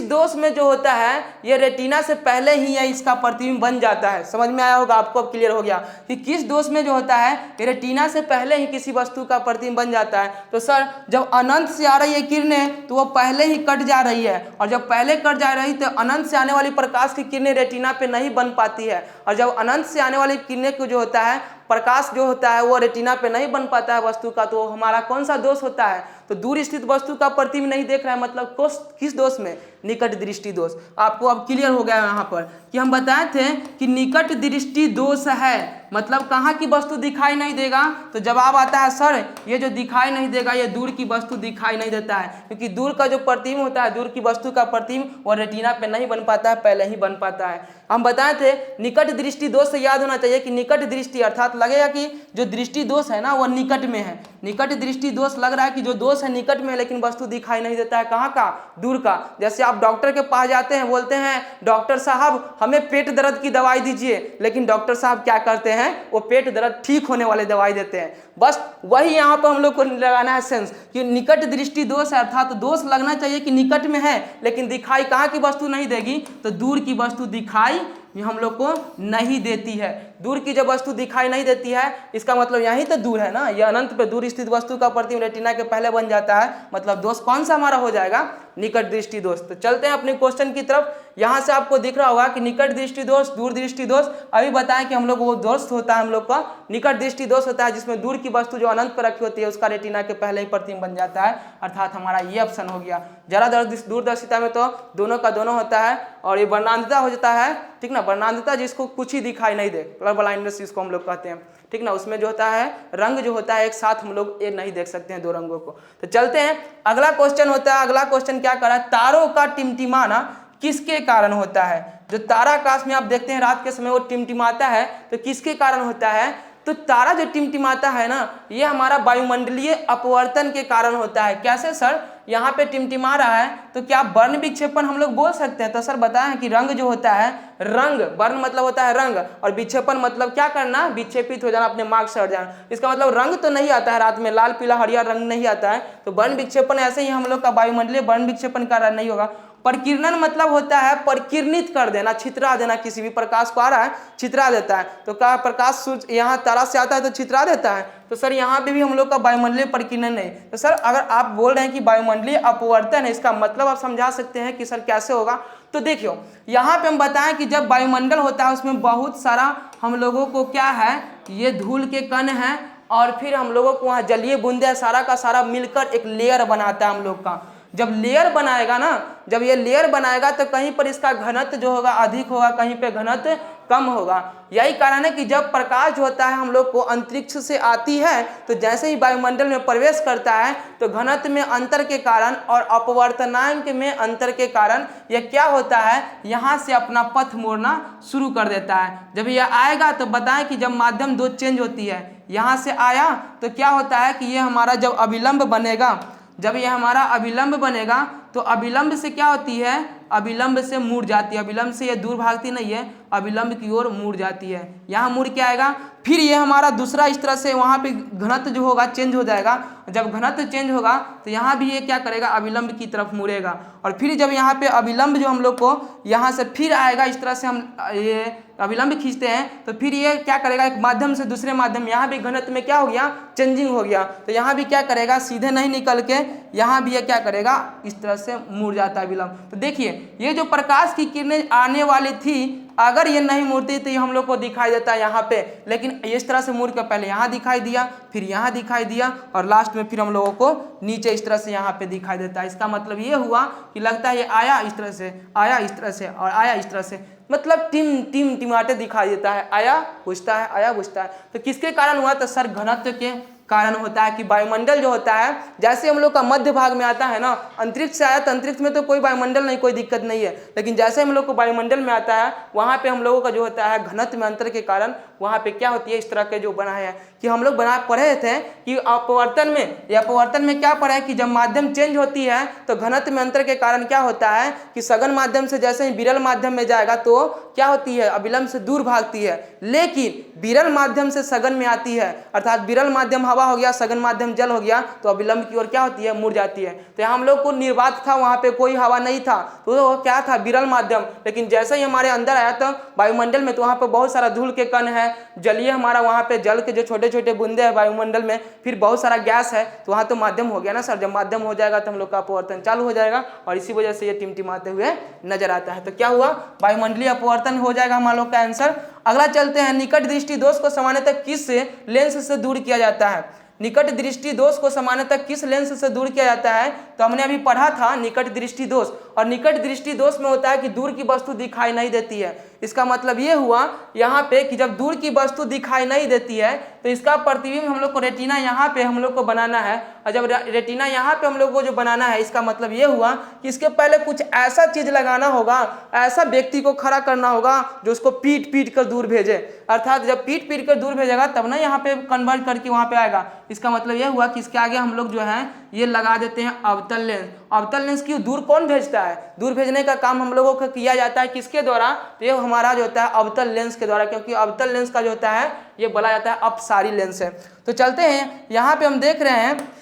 Speaker 1: दोष में जो होता है ये रेटिना से पहले ही ये इसका प्रतिबिंब बन जाता है। समझ में आया होगा आपको, अब क्लियर हो गया कि किस दोष में जो होता है ये रेटिना से पहले ही किसी वस्तु का प्रतिबिंब बन जाता है। तो सर जब अनंत से आ रही है किरणें तो वो पहले ही कट जा रही है, और जब पहले कट जा रही तो अनंत से आने वाली प्रकाश की किरणें रेटिना पे नहीं बन पाती है, और जब अनंत से आने वाली किरणें को जो होता है प्रकाश जो होता है वो रेटिना पे नहीं बन पाता है वस्तु का, तो हमारा कौन सा दोष होता है, तो दूर स्थित वस्तु का प्रतिबिंब नहीं देख रहा है, मतलब किस दोष में, निकट दृष्टि दोष। आपको अब क्लियर हो गया यहाँ पर कि हम बताए थे कि निकट दृष्टि दोष है, मतलब कहाँ की वस्तु दिखाई नहीं देगा, तो जवाब आता है सर ये जो दिखाई नहीं देगा ये दूर की वस्तु दिखाई नहीं देता है, क्योंकि दूर का जो प्रतिबिंब होता है, दूर की वस्तु का प्रतिबिंब वो रेटिना पे नहीं बन पाता है, पहले ही बन पाता है। हम बताए थे निकट दृष्टि दोष से याद होना चाहिए कि निकट दृष्टि अर्थात लगेगा कि जो दृष्टि दोष है ना वो निकट में है, निकट दृष्टि दोष लग रहा है कि जो दोष है निकट में है, लेकिन वस्तु दिखाई नहीं देता है, कहाँ का, दूर का। जैसे आप डॉक्टर के पास जाते हैं, बोलते हैं डॉक्टर साहब हमें पेट दर्द की दवाई दीजिए, लेकिन डॉक्टर साहब क्या करते हैं, वो पेट दर्द ठीक होने वाले दवाई देते हैं। बस वही यहाँ पर हम लोग को लगाना है सेंस कि निकट दृष्टि दोष है, अर्थात दोष लगना चाहिए कि निकट में है लेकिन दिखाई कहाँ की वस्तु नहीं देगी, तो दूर की वस्तु दिखाई हम लोग को नहीं देती है। दूर की जब वस्तु दिखाई नहीं देती है इसका मतलब यहीं तो दूर है ना, यह अनंत पे दूर स्थित वस्तु का प्रतिबिंब रेटिना के पहले बन जाता है, मतलब दोष कौन सा हमारा हो जाएगा, निकट दृष्टि दोष। तो चलते हैं अपने क्वेश्चन की तरफ। यहाँ से आपको दिख रहा होगा कि निकट दृष्टि दोष, दूर दृष्टि दोष। अभी बताएं कि हम लोग वो दोष होता है, हम लोग का निकट दृष्टि दोष होता है जिसमें दूर की वस्तु जो अनंत पर रखी होती है उसका रेटिना के पहले ही प्रतिबिंब बन जाता है, अर्थात हमारा ये ऑप्शन हो गया। जरा दूरदर्शिता में तो दोनों का दोनों होता है, और ये वर्णांधता हो जाता है, ठीक ना, वर्णांधता जिसको कुछ ही दिखाई नहीं दे, कलर ब्लाइंडनेस जिसको हम लोग कहते हैं, ठीक ना, उसमें जो होता है रंग जो होता है एक साथ हम लोग ये नहीं देख सकते हैं दो रंगों को। तो चलते हैं अगला क्वेश्चन होता है। अगला क्वेश्चन क्या कर रहा है, तारों का टिमटिमाना किसके कारण होता है। जो तारा आकाश में आप देखते हैं रात के समय वो टिमटिमाता है, तो किसके कारण होता है, तो तारा जो टिमटिमाता है ना ये हमारा वायुमंडलीय अपवर्तन के कारण होता है। कैसे सर, यहाँ पे टिमटिमा रहा है तो क्या वर्ण विक्षेपण हम लोग बोल सकते हैं, तो सर बताएं कि रंग जो होता है, रंग, वर्ण मतलब होता है रंग, और विक्षेपण मतलब क्या करना, विक्षेपित हो जाना, अपने मार्ग से हट जाना। इसका मतलब रंग तो नहीं आता है रात में, लाल पीला हरियर रंग नहीं आता है, तो वर्ण विक्षेपण ऐसे ही हम लोग का वायुमंडलीय वर्ण विक्षेपण का नहीं होगा। परिकीर्णन मतलब होता है परिकीर्णित कर देना, छितरा देना, किसी भी प्रकाश को आ रहा है छितरा देता है, तो क्या प्रकाश सूर्य यहाँ तारा से आता है तो छितरा देता है, तो सर यहाँ पे भी हम लोग का वायुमंडलीय परिकीर्णन नहीं। तो सर अगर आप बोल रहे हैं कि वायुमंडलीय अपवर्तन है, इसका मतलब आप समझा सकते हैं कि सर कैसे होगा। तो देखियो यहाँ पे हम बताएं कि जब वायुमंडल होता है उसमें बहुत सारा हम लोगों को क्या है, ये धूल के कण है, और फिर हम लोगों को वहाँ जलीय बूंदे सारा का सारा मिलकर एक लेयर बनाता है हम लोग का। जब लेयर बनाएगा ना, जब ये लेयर बनाएगा तो कहीं पर इसका घनत्व जो होगा अधिक होगा, कहीं पे घनत्व कम होगा। यही कारण है कि जब प्रकाश जो होता है हम लोग को अंतरिक्ष से आती है तो जैसे ही वायुमंडल में प्रवेश करता है तो घनत्व में अंतर के कारण और अपवर्तनांक में अंतर के कारण यह क्या होता है, यहाँ से अपना पथ मोड़ना शुरू कर देता है। जब यह आएगा तो बताएं कि जब माध्यम दो चेंज होती है, यहाँ से आया तो क्या होता है कि ये हमारा जब अभिलंब बनेगा, जब ये हमारा अभिलंब बनेगा तो अभिलंब से क्या होती है, अभिलंब से मुड़ जाती है, अभिलंब से ये दूर भागती नहीं है, अभिलंब की ओर मुड़ जाती है, यहाँ मुड़ के आएगा, फिर ये हमारा दूसरा इस तरह से वहाँ पे घनत्व जो होगा चेंज हो जाएगा। जब घनत्व चेंज होगा तो यहाँ भी ये क्या करेगा, अभिलंब की तरफ मुड़ेगा, और फिर जब यहाँ पे अभिलंब जो हम लोग को यहाँ से फिर आएगा, इस तरह से हम ये अभिलंब खींचते हैं तो फिर ये क्या करेगा, एक माध्यम से दूसरे माध्यम, यहाँ भी घनत्व में क्या हो गया, चेंजिंग हो गया, तो यहाँ भी क्या करेगा, सीधे नहीं निकल के यहाँ भी ये क्या करेगा, इस तरह से मुड़ जाता है अभिलंब। तो देखिए ये जो प्रकाश की किरणें आने वाली थी, अगर ये नहीं मुड़ती तो ये हम लोग को दिखाई देता है यहाँ पे, लेकिन इस तरह से मुड़ के पहले यहाँ दिखाई दिया, फिर यहाँ दिखाई दिया, और लास्ट में फिर हम लोगों को नीचे इस तरह से यहाँ पे दिखाई देता है। इसका मतलब ये हुआ कि लगता है ये आया इस तरह से, आया इस तरह से, और आया इस तरह से, मतलब टिमाटे दिखाई देता है, आया बुझता है, आया बुझता है। तो किसके कारण हुआ, तो सर घनत्व के कारण होता है कि वायुमंडल जो होता है जैसे हम लोग का मध्य भाग में आता है ना, अंतरिक्ष से आया तो अंतरिक्ष में तो कोई वायुमंडल नहीं, कोई दिक्कत नहीं है, लेकिन जैसे हम लोग को वायुमंडल में आता है वहाँ पे हम लोगों का जो होता है घनत्व में अंतर के कारण वहाँ पे क्या होती है, इस तरह के जो बना है कि हम लोग पढ़े थे कि अपवर्तन में क्या पढ़ा है कि जब माध्यम चेंज होती है तो घनत्व में अंतर के कारण क्या होता है कि सघन माध्यम से जैसे ही विरल माध्यम में जाएगा तो क्या होती है, अविलंब से दूर भागती है, लेकिन विरल माध्यम से सघन में आती है, अर्थात विरल माध्यम हवा हो गया, सघन माध्यम जल हो गया, तो अविलंब की ओर क्या होती है, मुड़ जाती है। तो हम लोग को निर्वात था, वहां पे कोई हवा नहीं था, तो वो क्या था, विरल माध्यम, लेकिन जैसे ही हमारे अंदर आया तो वायुमंडल में, तो वहां पे बहुत सारा धूल के कण है, जलीय हमारा वहां पे जल के जो छोटे छोटे बूंदे हैं वायुमंडल में, फिर बहुत सारा गैस है, तो वहां तो माध्यम हो गया ना सर। जब माध्यम हो जाएगा तो हम लोग का अपवर्तन चालू हो जाएगा और इसी वजह से ये टिमटिमाते हुए नजर आता है। तो क्या हुआ, वायुमंडलीय अपवर्तन हो जाएगा हम लोग का आंसर। अगला चलते हैं, निकट दृष्टि दोष को सामान्यतः किस लेंस से दूर किया जाता है। निकट दृष्टि दोष को सामान्यतः किस लेंस से दूर किया जाता है, तो हमने अभी पढ़ा था निकट दृष्टि दोष, और निकट दृष्टि दोष में होता है कि दूर की वस्तु दिखाई नहीं देती है। इसका मतलब ये हुआ यहाँ पे कि जब दूर की वस्तु दिखाई नहीं देती है तो इसका प्रतिबिंब हम लोग को रेटिना यहाँ पे हम लोग को बनाना है, और जब रेटिना यहाँ पे हम लोग को जो बनाना है, इसका मतलब ये हुआ कि इसके पहले कुछ ऐसा चीज लगाना होगा, ऐसा व्यक्ति को खड़ा करना होगा जो उसको पीट पीट कर दूर भेजे, अर्थात जब पीट पीट कर दूर भेजेगा तब ना यहाँ पे कन्वर्ट करके वहाँ पे आएगा। इसका मतलब ये हुआ कि इसके आगे हम लोग जो है ये लगा देते हैं अवतल लेंस। अवतल लेंस की दूर कौन भेजता है, दूर भेजने का काम हम लोगों को किया जाता है किसके द्वारा, तो ये हमारा जो होता है अवतल लेंस के द्वारा, क्योंकि अवतल लेंस का जो होता है ये बोला जाता है अपसारी लेंस है। तो चलते हैं, यहाँ पे हम देख रहे हैं,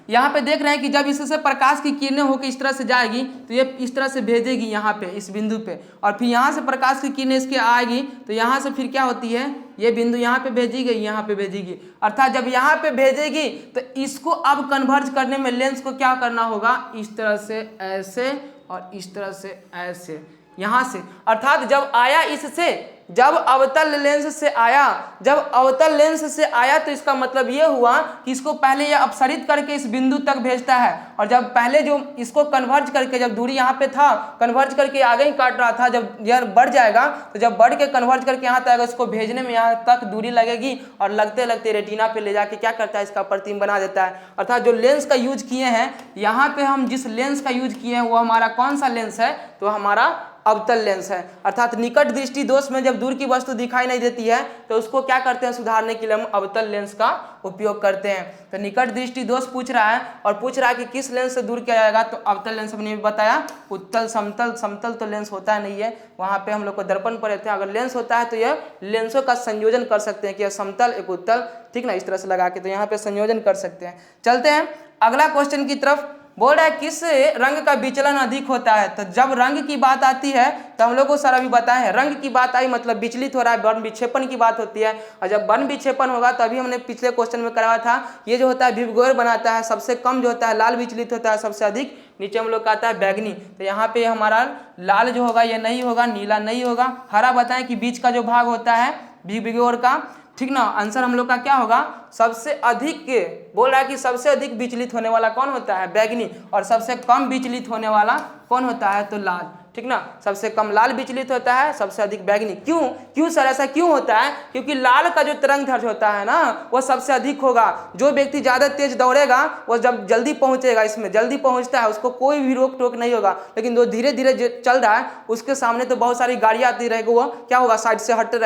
Speaker 1: यहाँ पे देख रहे हैं कि जब इससे प्रकाश की किरणें होकर इस तरह से जाएगी तो ये इस तरह से भेजेगी यहाँ पे इस बिंदु पे, और फिर यहाँ से प्रकाश की किरणें इसके आएगी तो यहाँ से फिर क्या होती है, ये बिंदु यहाँ पे भेजी गई, यहाँ पे भेजेगी, अर्थात जब यहाँ पे भेजेगी तो इसको अब कन्वर्ज करने में लेंस को क्या करना होगा, इस तरह से ऐसे और इस तरह से ऐसे, यहाँ से, अर्थात जब आया इससे, जब अवतल लेंस से आया, जब अवतल लेंस से आया तो इसका मतलब ये हुआ कि इसको पहले ये अपसरित करके इस बिंदु तक भेजता है, और जब पहले जो इसको कन्वर्ज करके, जब दूरी यहाँ पे था कन्वर्ज करके आगे ही काट रहा था, जब यह बढ़ जाएगा तो जब बढ़ के कन्वर्ज करके यहाँ तक आएगा, इसको भेजने में यहाँ तक दूरी लगेगी, और लगते लगते रेटिना पे ले जाके क्या करता है, इसका प्रतिबिंब बना देता है। अर्थात जो लेंस का यूज किए हैं, यहाँ पे हम जिस लेंस का यूज किए हैं वो हमारा कौन सा लेंस है, तो हमारा अवतल लेंस है। अर्थात निकट दृष्टि दोष में जब दूर की वस्तु दिखाई नहीं देती है तो उसको क्या करते हैं, सुधारने के लिए हम अवतल लेंस का उपयोग करते हैं। तो निकट दृष्टि दोष पूछ रहा है और पूछ रहा है कि किस लेंस से दूर किया जाएगा, तो अवतल लेंस हमने भी बताया। उत्तल समतल, समतल तो लेंस होता नहीं है, वहां पे हम लोग को दर्पण पर रहते हैं, अगर लेंस होता है तो यह लेंसों का संयोजन कर सकते हैं कि यह समतल एक उत्तल, ठीक ना, इस तरह से लगा के, तो यहाँ पे संयोजन कर सकते हैं। चलते हैं अगला क्वेश्चन की तरफ। बोल रहा है किस रंग का विचलन अधिक होता है, तो जब रंग की बात आती है तो हम लोग को सारा भी बताया है, रंग की बात आई मतलब विचलित हो रहा है, वर्ण विक्षेपण की बात होती है, और जब वर्ण विक्षेपण होगा तो अभी हमने पिछले क्वेश्चन में कराया था, ये जो होता है विभगोर बनाता है, सबसे कम जो होता है लाल विचलित होता है, सबसे अधिक नीचे हम लोग का आता है बैगनी। तो यहाँ पे हमारा लाल जो होगा ये नहीं होगा, नीला नहीं होगा, हरा बताएं कि बीच का जो भाग होता है विभगोर का, ठीक ना। आंसर हम लोग का क्या होगा, सबसे अधिक बोल रहा है कि सबसे अधिक विचलित होने वाला कौन होता है, बैगनी, और सबसे कम विचलित होने वाला कौन होता है, तो लाल, ठीक ना। सबसे कम लाल विचलित होता है, सबसे अधिक बैगनी। क्यों सर ऐसा क्यों होता है, क्योंकि लाल का जो तरंग दैर्ध्य होता है ना वो सबसे अधिक होगा। जो व्यक्ति ज्यादा तेज दौड़ेगा वो जब जल्दी पहुंचेगा, इसमें जल्दी पहुंचता है, उसको कोई भी रोक टोक नहीं होगा, लेकिन जो धीरे धीरे चल रहा है उसके सामने तो बहुत सारी गाड़ियां आती रहेगी, वो क्या होगा, साइड से हटते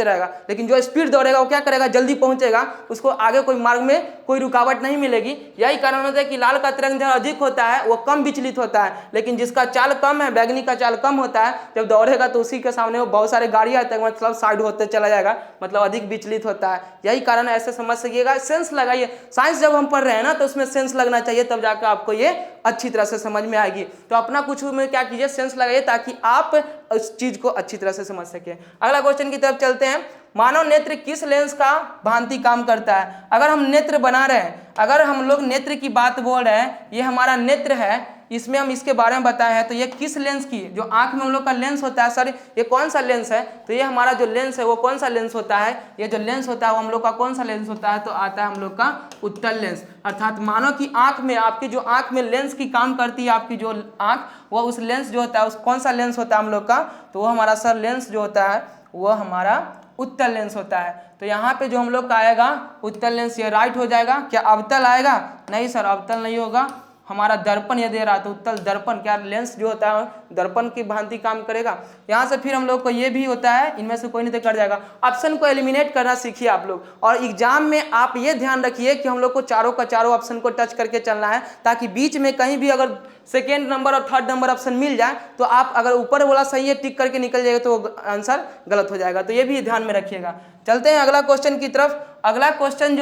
Speaker 1: रहेगा, लेकिन जो स्पीड दौड़ेगा वो क्या करेगा, जल्दी पहुंचेगा, उसको आगे कोई मार्ग में कोई रुकावट नहीं मिलेगी। यही कारण होता है कि लाल का तरंग दैर्ध्य अधिक होता है, वो कम विचलित होता है, लेकिन जिसका चाल कम है, बैगनी का चाल कम होता है, जब दौड़ेगा तो उसी के सामने वो बहुत सारे गाड़ियां आते हैं, मतलब साइड होते चला जाएगा, मतलब अधिक विचलित होता है। यही कारण ऐसे समझ सकिएगा, सेंस लगाइए। साइंस जब हम पढ़ रहे हैं ना तो उसमें सेंस लगना चाहिए, तब जाकर आपको ये अच्छी तरह से समझ में आएगी। तो अपना कुछ में क्या कीजिए, सेंस लगाइए, ताकि आप उस चीज को अच्छी तरह से समझ सके। अगला क्वेश्चन की तरफ चलते हैं। मानव नेत्र किस लेंस का भांति काम करता है। अगर हम नेत्र बना रहे हैं, अगर हम लोग नेत्र की बात बोल रहे हैं, ये हमारा नेत्र है, इसमें हम इसके बारे में बताए हैं, तो ये किस लेंस की, जो आंख में हम लोग का लेंस होता है, सर ये कौन सा लेंस है, तो ये हमारा जो लेंस है वो कौन सा लेंस होता है, ये जो लेंस होता है वो हम लोग का कौन सा लेंस होता है, तो आता है हम लोग का उत्तल लेंस। अर्थात मानव की आंख में, आपकी जो आंख में लेंस की काम करती है, आपकी जो आंख, वो उस लेंस जो होता है, उस कौन सा लेंस होता है हम लोग का, तो वो हमारा सर लेंस जो होता है वो हमारा उत्तल लेंस होता है। तो यहाँ पे जो हम लोग का आएगा उत्तल लेंस, ये राइट हो जाएगा। क्या अवतल आएगा? नहीं सर, अवतल नहीं होगा। हमारा दर्पण ये दे रहा है तो उत्तल दर्पण, क्या लेंस जो होता है दर्पण की भांति काम करेगा। यहाँ से फिर हम लोग को ये भी होता है, इनमें से कोई नहीं तो कट जाएगा। ऑप्शन को एलिमिनेट करना सीखिए आप लोग, और एग्जाम में आप ये ध्यान रखिए कि हम लोग को चारों का चारों ऑप्शन को टच करके चलना है, ताकि बीच में कहीं भी अगर सेकेंड नंबर और थर्ड नंबर ऑप्शन मिल जाए तो आप अगर ऊपर वाला सही है टिक करके निकल जाएगा तो आंसर गलत हो जाएगा। तो ये भी ध्यान में रखिएगा। चलते हैं अगला क्वेश्चन की तरफ। अगला क्वेश्चन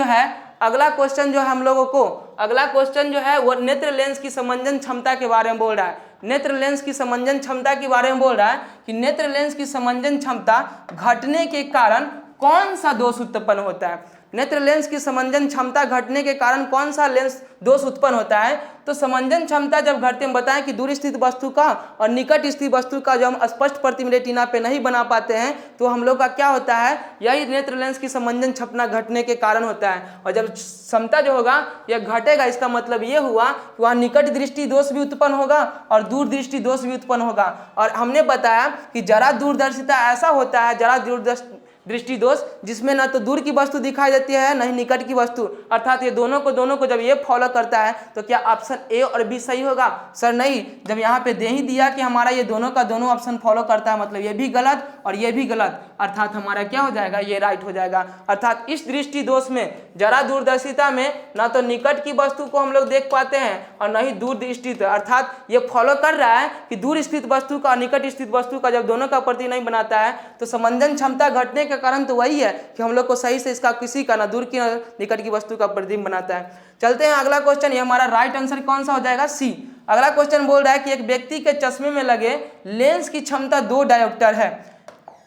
Speaker 1: जो है हम लोगों को, अगला क्वेश्चन जो है वो नेत्र लेंस की समंजन क्षमता के बारे में बोल रहा है। नेत्र लेंस की समंजन क्षमता के बारे में बोल रहा है कि नेत्र लेंस की समंजन क्षमता घटने के कारण कौन सा दोष उत्पन्न होता है। नेत्र लेंस की समंजन क्षमता घटने के कारण कौन सा लेंस दोष उत्पन्न होता है। तो समंजन क्षमता जब घटते हैं, बताएं कि दूर स्थित वस्तु का और निकट स्थित वस्तु का जो हम स्पष्ट प्रतिबिंब रेटिना पे नहीं बना पाते हैं तो हम लोग का क्या होता है, यही नेत्र लेंस की समंजन क्षमता घटने के कारण होता है। और जब क्षमता जो होगा यह घटेगा, इसका मतलब ये हुआ कि वहाँ निकट दृष्टि दोष भी उत्पन्न होगा और दूर दृष्टि दोष भी उत्पन्न होगा। और हमने बताया कि जरा दूरदर्शिता ऐसा होता है, जरा दृष्टि दोष जिसमें ना तो दूर की वस्तु दिखाई देती है न ही निकट की वस्तु, अर्थात ये दोनों को जब ये फॉलो करता है तो क्या ऑप्शन ए और बी सही होगा? सर नहीं, जब यहाँ पे दे ही दिया कि हमारा ये दोनों का दोनों ऑप्शन फॉलो करता है, मतलब ये भी गलत और ये भी गलत, अर्थात हमारा क्या हो जाएगा, ये राइट हो जाएगा। अर्थात इस दृष्टि दोष में जरा दूरदर्शिता में ना तो निकट की वस्तु को हम लोग देख पाते हैं और न ही दूर स्थित, अर्थात ये फॉलो कर रहा है कि दूर स्थित वस्तु का और निकट स्थित वस्तु का जब दोनों का प्रति नहीं बनाता है तो समंजन क्षमता घटने का कारण तो वही है कि हम लोग को सही से इसका किसी का ना दूर की ना निकट की वस्तु का प्रतिबिंब बनाता है। चलते हैं अगला क्वेश्चन, ये हमारा राइट आंसर कौन सा हो जाएगा, सी। अगला क्वेश्चन बोल रहा है कि एक व्यक्ति के चश्मे में लगे लेंस की क्षमता 2 डायोप्टर है।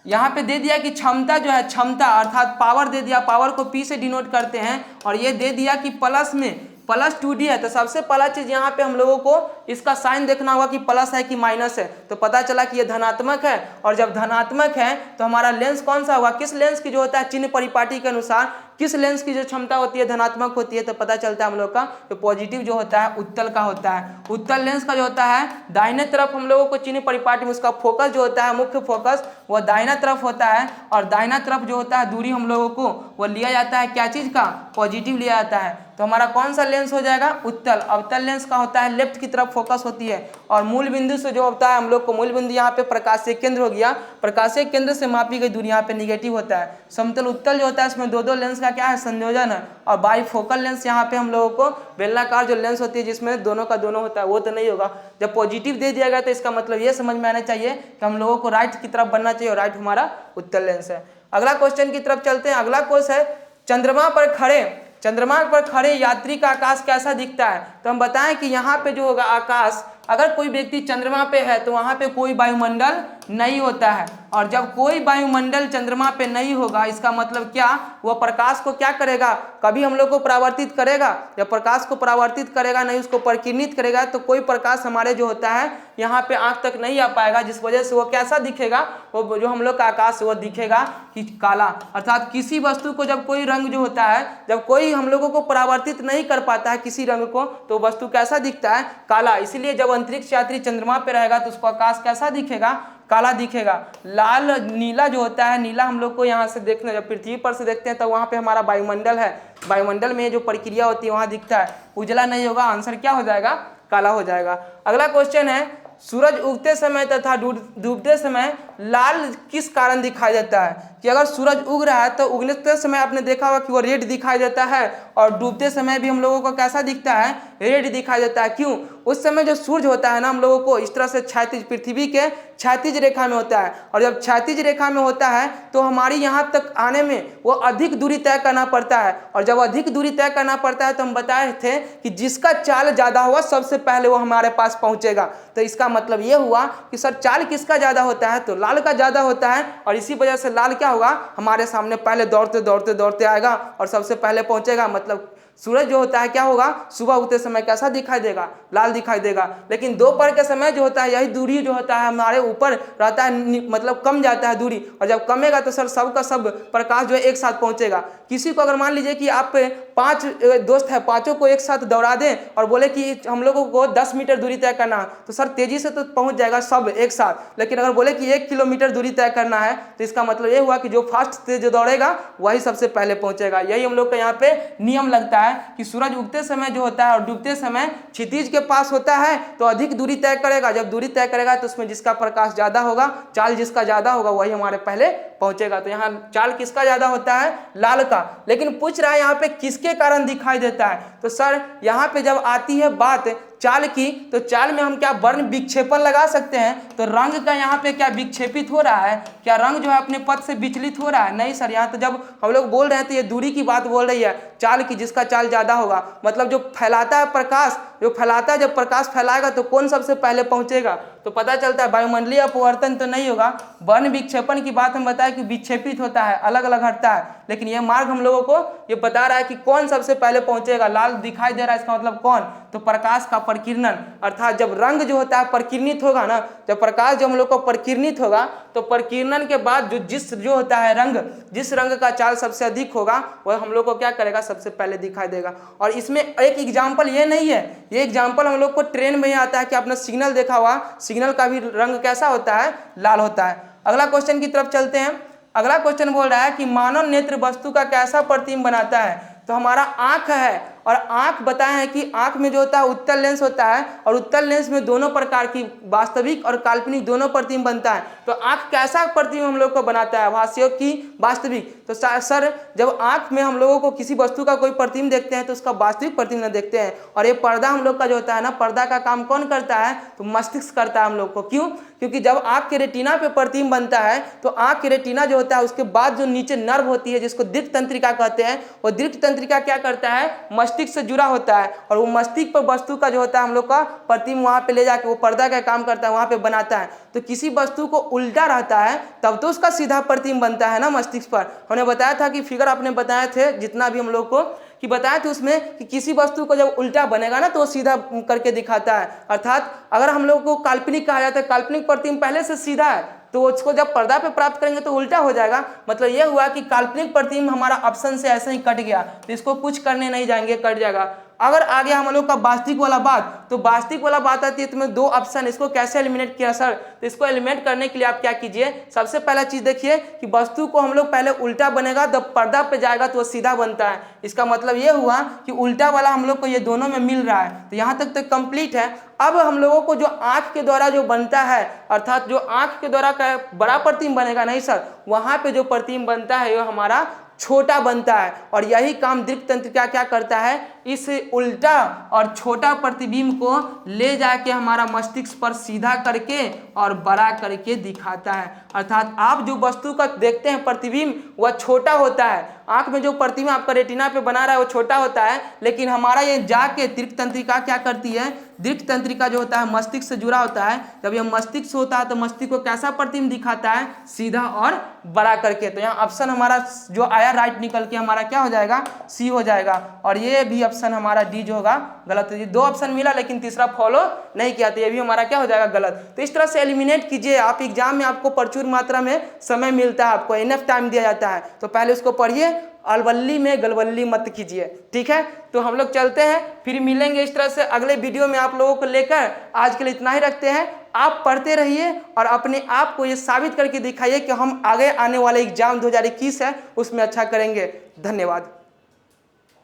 Speaker 1: यहाँ पे दे दिया कि क्षमता जो है, क्षमता अर्थात पावर दे दिया, पावर को पी से डिनोट करते हैं, और ये दे दिया कि प्लस में +2D है। तो सबसे पहला चीज यहाँ पे हम लोगों को इसका साइन देखना होगा कि प्लस है कि माइनस है। तो पता चला कि ये धनात्मक है, और जब धनात्मक है तो हमारा लेंस कौन सा होगा, किस लेंस की जो होता है चिन्ह परिपाटी के अनुसार किस लेंस की जो क्षमता होती है धनात्मक होती है, तो पता चलता है हम लोग का तो पॉजिटिव जो होता है उत्तल का होता है। उत्तल लेंस का जो होता है दाहिने तरफ हम लोगों को चिन्ह परिपाटी में उसका फोकस जो होता है, मुख्य फोकस वह दाहिना तरफ होता है, और दाहिना तरफ जो होता है दूरी हम लोगों को वह लिया जाता है क्या चीज का, पॉजिटिव लिया जाता है। तो हमारा कौन सा लेंस हो जाएगा, उत्तल। अवतल लेंस का होता है लेफ्ट की तरफ फोकस होती है, और मूल बिंदु से जो होता है हम लोग को, मूल बिंदु यहाँ पे प्रकाशीय केंद्र हो गया, प्रकाशीय केंद्र से मापी गई दूरी यहाँ पे निगेटिव होता है। समतल उत्तल जो होता है इसमें 2 लेंस का क्या है, संयोजन है, और बाईफोकल लेंस यहाँ पे हम लोगों को बेलनाकार जो लेंस होती है जिसमें दोनों का दोनों होता है वो तो नहीं होगा। जब पॉजिटिव दे दिया गया तो इसका मतलब ये समझ में आना चाहिए कि हम लोगों को राइट की तरफ बनना चाहिए, और राइट हमारा उत्तल लेंस है। अगला क्वेश्चन की तरफ चलते हैं। अगला क्वेश्चन है चंद्रमा पर खड़े यात्री का आकाश कैसा दिखता है। तो हम बताएं कि यहाँ पे जो होगा आकाश, अगर कोई व्यक्ति चंद्रमा पे है तो वहाँ पे कोई वायुमंडल नहीं होता है, और जब कोई वायुमंडल चंद्रमा पे नहीं होगा इसका मतलब क्या, वह प्रकाश को क्या करेगा, कभी हम लोग को परावर्तित करेगा, जब प्रकाश को परावर्तित करेगा नहीं उसको परिकिरणित करेगा, तो कोई प्रकाश हमारे जो होता है यहाँ पे आंख तक नहीं आ पाएगा, जिस वजह से वो कैसा दिखेगा, वो जो हम लोग का आकाश वो दिखेगा कि काला। अर्थात किसी वस्तु को जब कोई रंग जो होता है, जब कोई हम लोगों को परावर्तित नहीं कर पाता है किसी रंग को, तो वस्तु कैसा दिखता है, काला। इसीलिए जब अंतरिक्ष यात्री चंद्रमा पे रहेगा तो उसको आकाश कैसा दिखेगा, काला दिखेगा। लाल नीला जो होता है, नीला हम लोग को यहाँ से देखने, जब पृथ्वी पर से देखते हैं तो वहाँ पे हमारा वायुमंडल है, वायुमंडल में जो प्रक्रिया होती है वहाँ दिखता है, उजला नहीं होगा, आंसर क्या हो जाएगा, काला हो जाएगा। अगला क्वेश्चन है सूरज उगते समय तथा डूबते समय लाल किस कारण दिखाई देता है। कि अगर सूरज उग रहा है तो उगते समय आपने देखा होगा कि वो रेड दिखाई देता है, और डूबते समय भी हम लोगों को कैसा दिखता है, रेड दिखाई देता है। क्यों, उस समय जो सूर्य होता है ना हम लोगों को इस तरह से क्षैतिज, पृथ्वी के क्षैतिज रेखा में होता है, और जब क्षैतिज रेखा में होता है तो हमारी यहाँ तक आने में वो अधिक दूरी तय करना पड़ता है, और जब अधिक दूरी तय करना पड़ता है तो हम बताए थे कि जिसका चाल ज़्यादा होगा सबसे पहले वो हमारे पास पहुँचेगा। तो इसका मतलब ये हुआ कि सर चाल किसका ज़्यादा होता है, तो लाल का ज़्यादा होता है, और इसी वजह से लाल क्या होगा, हमारे सामने पहले दौड़ते दौड़ते दौड़ते आएगा और सबसे पहले पहुँचेगा। मतलब सूरज जो होता है क्या होगा, सुबह उगते समय कैसा दिखाई देगा, लाल दिखाई देगा। लेकिन दोपहर के समय जो होता है यही दूरी जो होता है हमारे ऊपर रहता है, मतलब कम जाता है दूरी, और जब कमेगा तो सर सब का सब प्रकाश जो है एक साथ पहुंचेगा। किसी को अगर मान लीजिए कि आप 5 दोस्त है, पांचों को एक साथ दौड़ा दें और बोले कि हम लोगों को 10 मीटर दूरी तय करना है, तो सर तेजी से तो पहुंच जाएगा सब एक साथ। लेकिन अगर बोले कि 1 किलोमीटर दूरी तय करना है तो इसका मतलब ये हुआ कि जो फास्ट से जो दौड़ेगा वही सबसे पहले पहुंचेगा। यही हम लोग का यहाँ पे नियम लगता है कि सूरज उगते समय जो होता है और डूबते समय क्षितिज के पास होता है तो अधिक दूरी तय करेगा। जब दूरी तय करेगा तो उसमें जिसका प्रकाश ज्यादा होगा, चाल जिसका ज्यादा होगा वही हमारे पहले पहुंचेगा। तो यहाँ चाल किसका ज्यादा होता है, लाल का। लेकिन पूछ रहा है यहाँ पे किसके कारण दिखाई देता है, तो सर यहाँ पे जब आती है बात चाल की, तो चाल में हम क्या वर्ण विक्षेपण लगा सकते हैं। तो रंग का यहाँ पे क्या विक्षेपित हो रहा है, क्या रंग जो है अपने पथ से विचलित हो रहा है, नहीं सर। यहाँ तो जब हम लोग बोल रहे हैं तो ये दूरी की बात बोल रही है, चाल की, जिसका चाल ज्यादा होगा। मतलब जो फैलाता है प्रकाश, जो फैलाता है, जब प्रकाश फैलाएगा तो कौन सबसे पहले पहुंचेगा, तो पता चलता है वायुमंडलीय अपवर्तन तो नहीं होगा। वर्ण विक्षेपण की बात हम बताया कि विक्षेपित होता है, अलग अलग हटता है। लेकिन यह मार्ग हम लोगों को ये बता रहा है कि कौन सबसे पहले पहुंचेगा। लाल दिखाई दे रहा है, इसका मतलब कौन, तो प्रकाश का प्रकीर्णन। अर्थात जब रंग जो होता है प्रकीर्णित होगा ना, जब प्रकाश जो हम लोग को प्रकीर्णित होगा तो प्रकीर्णन के बाद जो होता है रंग, जिस रंग का चाल सबसे अधिक होगा वह हम लोग को क्या करेगा, सबसे पहले दिखाई देगा। और इसमें एक एग्जाम्पल ये नहीं है, ये एग्जाम्पल हम लोग को ट्रेन में ही आता है कि आपने सिग्नल देखा हुआ, सिग्नल का भी रंग कैसा होता है, लाल होता है। अगला क्वेश्चन की तरफ चलते हैं। अगला क्वेश्चन बोल रहा है कि मानव नेत्र वस्तु का कैसा प्रतिबिंब बनाता है। तो हमारा आंख है, और आंख बताए हैं कि आंख में जो होता है उत्तल लेंस होता है, और उत्तल लेंस में दोनों प्रकार की वास्तविक और काल्पनिक दोनों प्रतिबिंब बनता है। तो आंख कैसा प्रतिबिंब हम लोग को बनाता है, भाष्य की वास्तविक। तो सर जब आंख में हम लोगों को किसी वस्तु का कोई प्रतिबिंब देखते हैं तो उसका वास्तविक प्रतिबिंब देखते हैं। और ये पर्दा हम लोग का जो होता है ना, पर्दा का काम कौन करता है, तो मस्तिष्क करता है हम लोग को। क्यों, क्योंकि जब आंख के रेटिना पे प्रतिबिंब बनता है तो आंख के रेटिना जो होता है उसके बाद जो नीचे नर्व होती है जिसको दृक् तंत्रिका कहते हैं, वो दृक् तंत्रिका क्या करता है, मस्तिष्क से जुड़ा होता है। और वो मस्तिष्क पर वस्तु का जो होता है हम लोग का प्रतिबिंब वहां पे ले जाके वो पर्दा का काम करता है, वहां पे बनाता है। तो किसी वस्तु को उल्टा रहता है तब तो उसका सीधा प्रतिबिंब बनता है ना मस्तिष्क पर। हमने बताया था कि फिगर आपने बताए थे जितना भी हम लोग को कि बताया था उसमें कि किसी वस्तु को जब उल्टा बनेगा ना तो वो सीधा करके दिखाता है। अर्थात अगर हम लोग को काल्पनिक कहा जाता है, काल्पनिक प्रतिबिंब पहले से सीधा है तो उसको जब पर्दा पे प्राप्त करेंगे तो उल्टा हो जाएगा। मतलब ये हुआ कि काल्पनिक प्रतिबिंब हमारा ऑप्शन से ऐसे ही कट गया, तो इसको कुछ करने नहीं जाएंगे, कट जाएगा। अगर आ गया हम लोग का वास्तविक वाला बात, तो वास्तविक वाला बात आती है तुम्हें 2 ऑप्शन, इसको कैसे एलिमिनेट किया सर। तो इसको एलिमिनेट करने के लिए आप क्या कीजिए, सबसे पहला चीज देखिए कि वस्तु को हम लोग पहले उल्टा बनेगा, जब पर्दा पे जाएगा तो वो सीधा बनता है। इसका मतलब ये हुआ कि उल्टा वाला हम लोग को ये दोनों में मिल रहा है। तो यहाँ तक तो कंप्लीट है। अब हम लोगों को जो आंख के द्वारा जो बनता है, अर्थात जो आंख के द्वारा का बड़ा प्रतिबिंब बनेगा, नहीं सर, वहां पे जो प्रतिबिंब बनता है वो हमारा छोटा बनता है। और यही काम दृक् तंत्रिका क्या करता है, इस उल्टा और छोटा प्रतिबिंब को ले जाके हमारा मस्तिष्क पर सीधा करके और बड़ा करके दिखाता है। अर्थात आप जो वस्तु का देखते हैं प्रतिबिंब वह छोटा होता है, आंख में जो प्रतिबिंब आपका रेटिना पे बना रहा है वो छोटा होता है, लेकिन हमारा ये जाके दृक् तंत्रिका क्या करती है, दृक् तंत्रिका जो होता है मस्तिष्क से जुड़ा होता है। जब यह मस्तिष्क होता है तो मस्तिष्क को कैसा प्रतिबिंब दिखाता है, सीधा और बड़ा करके। तो यहाँ ऑप्शन हमारा जो आया राइट निकल के हमारा क्या हो जाएगा, सी हो जाएगा। और ये भी ऑप्शन हमारा डी जो होगा गलत है। 2 ऑप्शन मिला लेकिन तीसरा फॉलो नहीं किया, तो ये भी हमारा क्या हो जाएगा, गलत। तो इस तरह से एलिमिनेट कीजिए आप। एग्जाम में आपको प्रचुर मात्रा में समय मिलता है, आपको इनफ टाइम दिया जाता है, तो पहले उसको पढ़िए, अलवल्ली में गलवल्ली मत कीजिए, ठीक है। तो हम लोग चलते हैं, फिर मिलेंगे इस तरह से अगले वीडियो में आप लोगों को लेकर। आज के लिए इतना ही रखते हैं। आप पढ़ते रहिए और अपने आप को ये साबित करके दिखाइए कि हम आगे आने वाले एग्जाम 2021 है उसमें अच्छा करेंगे। धन्यवाद।